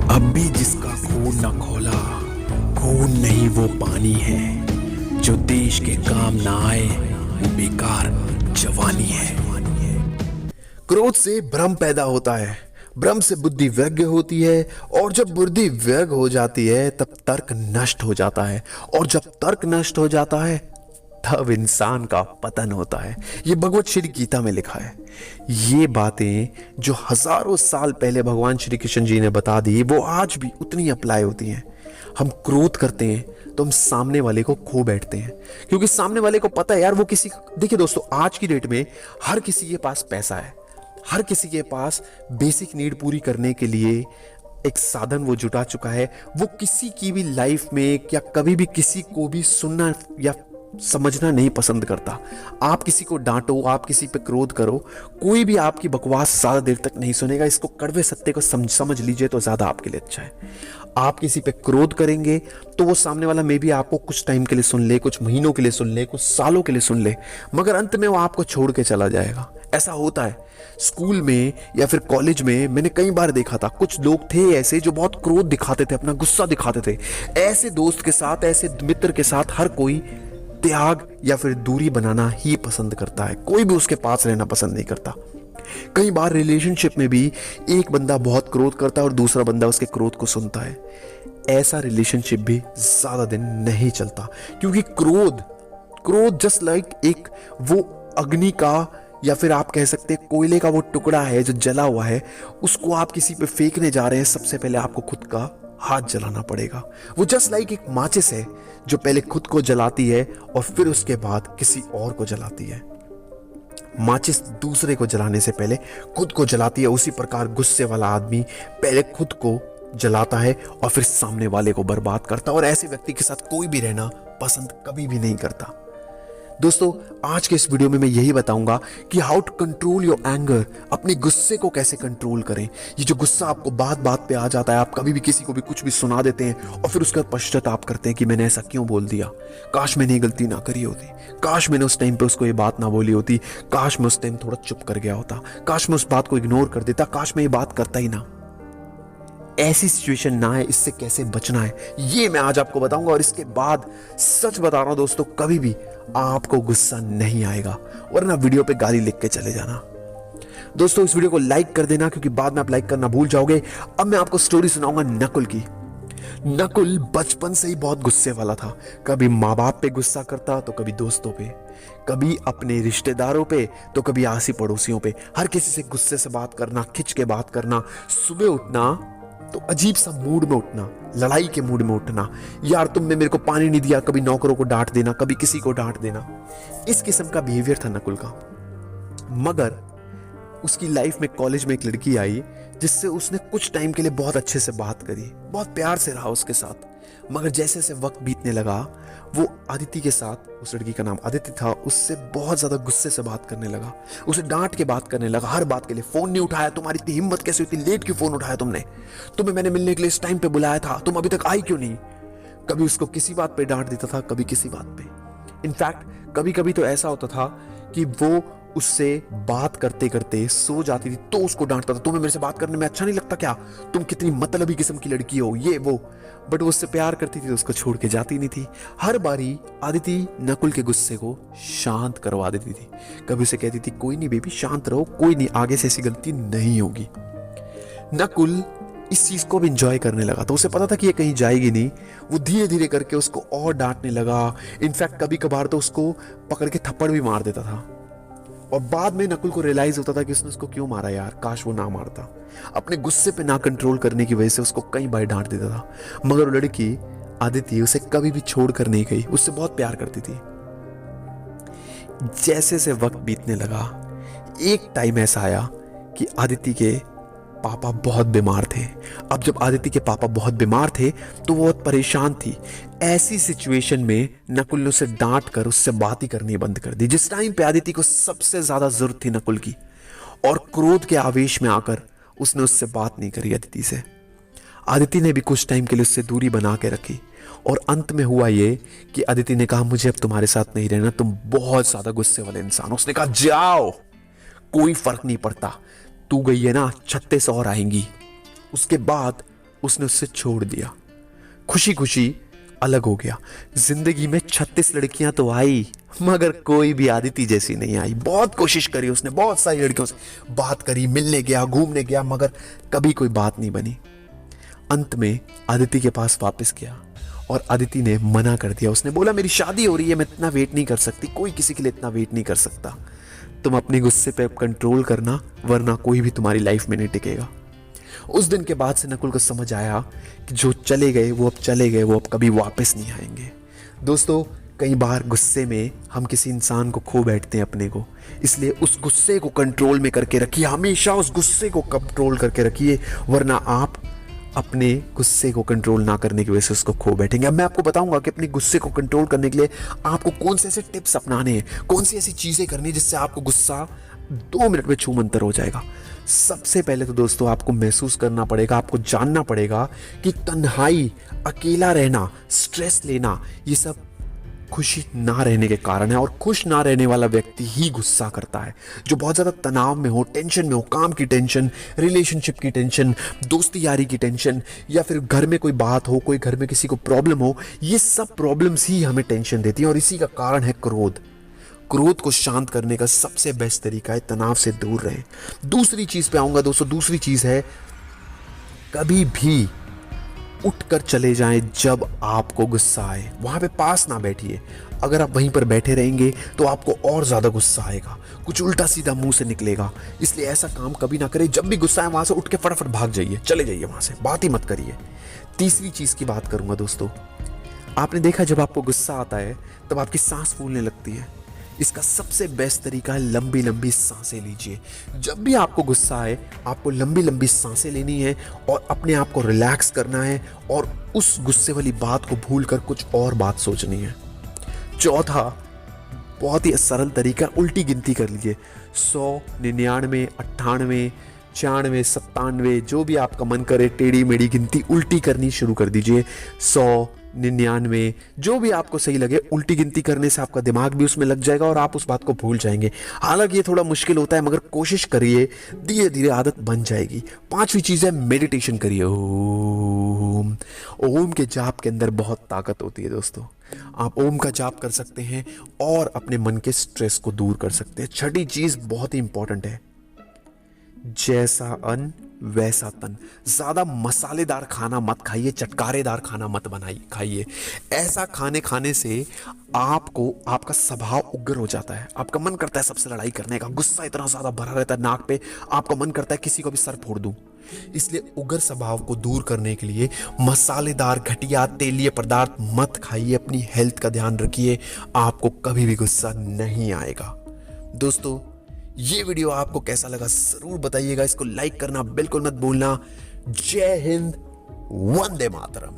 अब भी जिसका खून न खोला, खून नहीं वो पानी है। जो देश के काम ना आए वो बेकार जवानी है। क्रोध से भ्रम पैदा होता है, भ्रम से बुद्धि व्यग्र होती है, और जब बुद्धि व्यग्र हो जाती है तब तर्क नष्ट हो जाता है, और जब तर्क नष्ट हो जाता है तब इंसान का पतन होता है। ये भगवत श्री गीता में लिखा है। ये बातें जो हजारों साल पहले भगवान श्री कृष्ण जी ने बता दी, वो आज भी उतनी अप्लाई होती हैं। हम क्रोध करते हैं तो हम सामने वाले को खो बैठते हैं, क्योंकि सामने वाले को पता है यार वो किसी, देखिए दोस्तों, आज की डेट में हर किसी के पास पैसा है, हर किसी के पास बेसिक नीड पूरी करने के लिए एक साधन वो जुटा चुका है। वो किसी की भी लाइफ में या कभी भी किसी को भी सुनना या समझना नहीं पसंद करता। आप किसी को डांटो, आप किसी पे क्रोध करो, कोई भी आपकी बकवास ज्यादा देर तक नहीं सुनेगा। इसको कड़वे सत्य को समझ लीजिए तो ज्यादा आपके लिए अच्छा है। आप किसी पे क्रोध करेंगे तो वो सामने वाला मे भी आपको कुछ टाइम के लिए सुन ले, कुछ महीनों के लिए सुन ले, कुछ सालों के लिए सुन ले, मगर अंत में वो आपको छोड़ के चला जाएगा। ऐसा होता है। स्कूल में या फिर कॉलेज में मैंने कई बार देखा था, कुछ लोग थे ऐसे जो बहुत क्रोध दिखाते थे, अपना गुस्सा दिखाते थे। ऐसे दोस्त के साथ, ऐसे मित्र के साथ हर कोई त्याग या फिर दूरी बनाना ही पसंद करता है। कोई भी उसके पास रहना पसंद नहीं करता। कई बार रिलेशनशिप में भी एक बंदा बहुत क्रोध करता है और दूसरा बंदा उसके क्रोध को सुनता है। ऐसा रिलेशनशिप भी ज्यादा दिन नहीं चलता, क्योंकि क्रोध जस्ट लाइक एक वो अग्नि का या फिर आप कह सकते हैं कोयले का वो टुकड़ा है जो जला हुआ है। उसको आप किसी पे फेंकने जा रहे हैं, सबसे पहले आपको खुद का हाथ जलाना पड़ेगा। वो जस्ट लाइक एक माचिस है जो पहले खुद को जलाती है और फिर उसके बाद किसी और को जलाती है। माचिस दूसरे को जलाने से पहले खुद को जलाती है। उसी प्रकार गुस्से वाला आदमी पहले खुद को जलाता है और फिर सामने वाले को बर्बाद करता है, और ऐसे व्यक्ति के साथ कोई भी रहना पसंद कभी भी नहीं करता। दोस्तों, आज के इस वीडियो में मैं यही बताऊंगा कि how to control your anger, अपने गुस्से को कैसे कंट्रोल करें। ये जो गुस्सा आपको बात बात पे आ जाता है, आप कभी भी किसी को भी कुछ भी सुना देते हैं और फिर उसका पश्चाताप करते हैं कि मैंने ऐसा क्यों बोल दिया, काश मैंने ये गलती ना करी होती, काश मैंने उस टाइम पे उसको ये बात ना बोली होती, काश मैं उस टाइम थोड़ा चुप कर गया होता, काश मैं उस बात को इग्नोर कर देता, काश मैं ये बात करता ही ना। ऐसी सिचुएशन ना है, इससे कैसे बचना है ये मैं आज आपको बताऊंगा। और इसके बाद सच बता रहा हूं दोस्तों, कभी भी आपको गुस्सा नहीं आएगा, वरना वीडियो पे गाली लिख के चले जाना। दोस्तों, इस वीडियो को लाइक कर देना, क्योंकि बाद में आप लाइक करना भूल जाओगे। अब मैं आपको स्टोरी सुनाऊंगा नकुल की। नकुल बचपन से ही बहुत गुस्से वाला था। कभी माँ बाप पे गुस्सा करता तो कभी दोस्तों पे, कभी अपने रिश्तेदारों पे तो कभी आसी पड़ोसियों पे। हर किसी से गुस्से से बात करना, खिंच के बात करना, सुबह उठना तो अजीब सा मूड में उठना, लड़ाई के मूड में उठना, यार तुमने मेरे को पानी नहीं दिया, कभी नौकरों को डांट देना, कभी किसी को डांट देना। इस किस्म का बिहेवियर था नकुल का। मगर उसकी लाइफ में कॉलेज में एक लड़की आई जिससे उसने कुछ टाइम के लिए बहुत अच्छे से बात करी, बहुत प्यार से रहा उसके साथ। मगर जैसे जैसे वक्त बीतने लगा, वो आदिति के साथ, उस लड़की का नाम आदिति था, उससे बहुत ज्यादा गुस्से से बात करने लगा, उसे डांट के बात करने लगा। हर बात के लिए फोन नहीं उठाया, तुम्हारी इतनी हिम्मत कैसे हुई, इतनी लेट क्यों फोन उठाया तुमने, तुम्हें मैंने मिलने के लिए इस टाइम पे बुलाया था, तुम अभी तक आई क्यों नहीं। कभी उसको किसी बात पे डांट देता था, कभी किसी बात पे। इनफैक्ट कभी कभी तो ऐसा होता था कि वो उससे बात करते करते सो जाती थी तो उसको डांटता था, तुम्हें मेरे से बात करने में अच्छा नहीं लगता क्या, तुम कितनी मतलबी किस्म की लड़की हो, ये वो। बट वो उससे प्यार करती थी तो उसको छोड़ के जाती नहीं थी। हर बारी आदिति नकुल के गुस्से को शांत करवा देती थी। कभी उसे कहती थी, कोई नहीं बेबी, शांत रहो, कोई नहीं, आगे से ऐसी गलती नहीं होगी। नकुल इस चीज को भी इंजॉय करने लगा, तो उसे पता था कि ये कहीं जाएगी नहीं। वो धीरे धीरे करके उसको और डांटने लगा। इनफैक्ट कभी कभार तो उसको पकड़ के थप्पड़ भी मार देता था। और बाद में नकुल को रियलाइज होता था कि उसने उसको क्यों मारा, यार काश वो ना मारता। अपने गुस्से पे ना कंट्रोल करने की वजह से उसको कई बार डांट देता था। मगर वो लड़की आदिति उसे कभी भी छोड़कर नहीं गई, उससे बहुत प्यार करती थी। जैसे से वक्त बीतने लगा, एक टाइम ऐसा आया कि आदिति के पापा बहुत बीमार थे। अब जब आदिति के पापा बहुत बीमार थे तो वो बहुत परेशान थी। ऐसी सिचुएशन में नकुल ने उसे डांट कर उससे बात ही करनी बंद कर दी। जिस टाइम पे आदिति को सबसे ज्यादा जरूरत थी नकुल की, और क्रोध के आवेश में आकर उसने उससे बात नहीं करी आदिति से। आदिति ने भी कुछ टाइम के लिए उससे दूरी बना के रखी, और अंत में हुआ ये कि आदिति ने कहा, मुझे अब तुम्हारे साथ नहीं रहना, तुम बहुत ज्यादा गुस्से वाले इंसान हो। उसने कहा, जाओ, कोई फर्क नहीं पड़ता, तू गई है ना, 36 और आएंगी। उसके बाद उसने उससे छोड़ दिया, खुशी खुशी अलग हो गया। जिंदगी में 36 लड़कियां तो आई, मगर कोई भी आदिति जैसी नहीं आई। बहुत कोशिश करी उसने, बहुत सारी लड़कियों से बात करी, मिलने गया, घूमने गया, मगर कभी कोई बात नहीं बनी। अंत में आदिति के पास वापस गया और आदिति ने मना कर दिया। उसने बोला मेरी शादी हो रही है, मैं इतना वेट नहीं कर सकती, कोई किसी के लिए इतना वेट नहीं कर सकता। तुम अपने गुस्से पे कंट्रोल करना, वरना कोई भी तुम्हारी लाइफ में नहीं टिकेगा। उस दिन के बाद से नकुल को समझ आया कि जो चले गए वो अब चले गए, वो अब कभी वापस नहीं आएंगे। दोस्तों, कई बार गुस्से में हम किसी इंसान को खो बैठते हैं अपने को, इसलिए उस गुस्से को कंट्रोल में करके रखिए, हमेशा उस गुस्से को कंट्रोल करके रखिए, वरना आप अपने गुस्से को कंट्रोल ना करने की वजह से उसको खो बैठेंगे। अब मैं आपको बताऊंगा कि अपने गुस्से को कंट्रोल करने के लिए आपको कौन से ऐसे टिप्स अपनाने हैं, कौन सी ऐसी चीजें करनी है जिससे आपको गुस्सा 2 मिनट में छूमंतर हो जाएगा। सबसे पहले तो दोस्तों आपको महसूस करना पड़ेगा, आपको जानना पड़ेगा कि तन्हाई, अकेला रहना, स्ट्रेस लेना, ये सब खुशी ना रहने के कारण है। और खुश ना रहने वाला व्यक्ति ही गुस्सा करता है। जो बहुत ज्यादा तनाव में हो, टेंशन में हो, काम की टेंशन, रिलेशनशिप की टेंशन, दोस्ती यारी की टेंशन, या फिर घर में कोई बात हो, कोई घर में किसी को प्रॉब्लम हो, ये सब प्रॉब्लम्स ही हमें टेंशन देती है। और इसी का कारण है क्रोध। क्रोध को शांत करने का सबसे बेस्ट तरीका है तनाव से दूर रहें। दूसरी चीज पे आऊंगा दोस्तों। दूसरी चीज है कभी भी उठकर चले जाएं जब आपको गुस्सा आए। वहां पे पास ना बैठिए। अगर आप वहीं पर बैठे रहेंगे तो आपको और ज्यादा गुस्सा आएगा, कुछ उल्टा सीधा मुंह से निकलेगा। इसलिए ऐसा काम कभी ना करें। जब भी गुस्सा है वहां से उठ के फटाफट भाग जाइए, चले जाइए वहां से, बात ही मत करिए। तीसरी चीज की बात करूंगा दोस्तों। आपने देखा जब आपको गुस्सा आता है तब आपकी सांस फूलने लगती है। इसका सबसे बेस्ट तरीका है लंबी लंबी सांसें लीजिए। जब भी आपको गुस्सा आए आपको लंबी लंबी सांसें लेनी है और अपने आप को रिलैक्स करना है और उस गुस्से वाली बात को भूलकर कुछ और बात सोचनी है। चौथा, बहुत ही सरल तरीका, उल्टी गिनती कर लीजिए। 100, 99, 98, 96, 97, जो भी आपका मन करे टेढ़ी मेढ़ी गिनती उल्टी करनी शुरू कर दीजिए। 100, 99, जो भी आपको सही लगे। उल्टी गिनती करने से आपका दिमाग भी उसमें लग जाएगा और आप उस बात को भूल जाएंगे। हालांकि ये थोड़ा मुश्किल होता है, मगर कोशिश करिए, धीरे धीरे आदत बन जाएगी। पांचवी चीज है मेडिटेशन करिए। ओम। ओम के जाप के अंदर बहुत ताकत होती है दोस्तों। आप ओम का जाप कर सकते हैं और अपने मन के स्ट्रेस को दूर कर सकते हैं। छठी चीज बहुत ही इंपॉर्टेंट है, जैसा अन्न वैसा तन। ज्यादा मसालेदार खाना मत खाइए, चटकारेदार खाना मत बनाइए खाइए। ऐसा खाने से आपको, आपका स्वभाव उग्र हो जाता है। आपका मन करता है सबसे लड़ाई करने का, गुस्सा इतना ज्यादा भरा रहता है नाक पे, आपका मन करता है किसी को भी सर फोड़ दूं। इसलिए उग्र स्वभाव को दूर करने के लिए मसालेदार, घटिया, तेलीय पदार्थ मत खाइए। अपनी हेल्थ का ध्यान रखिए, आपको कभी भी गुस्सा नहीं आएगा। दोस्तों, ये वीडियो आपको कैसा लगा जरूर बताइएगा। इसको लाइक करना बिल्कुल मत भूलना। जय हिंद, वंदे मातरम।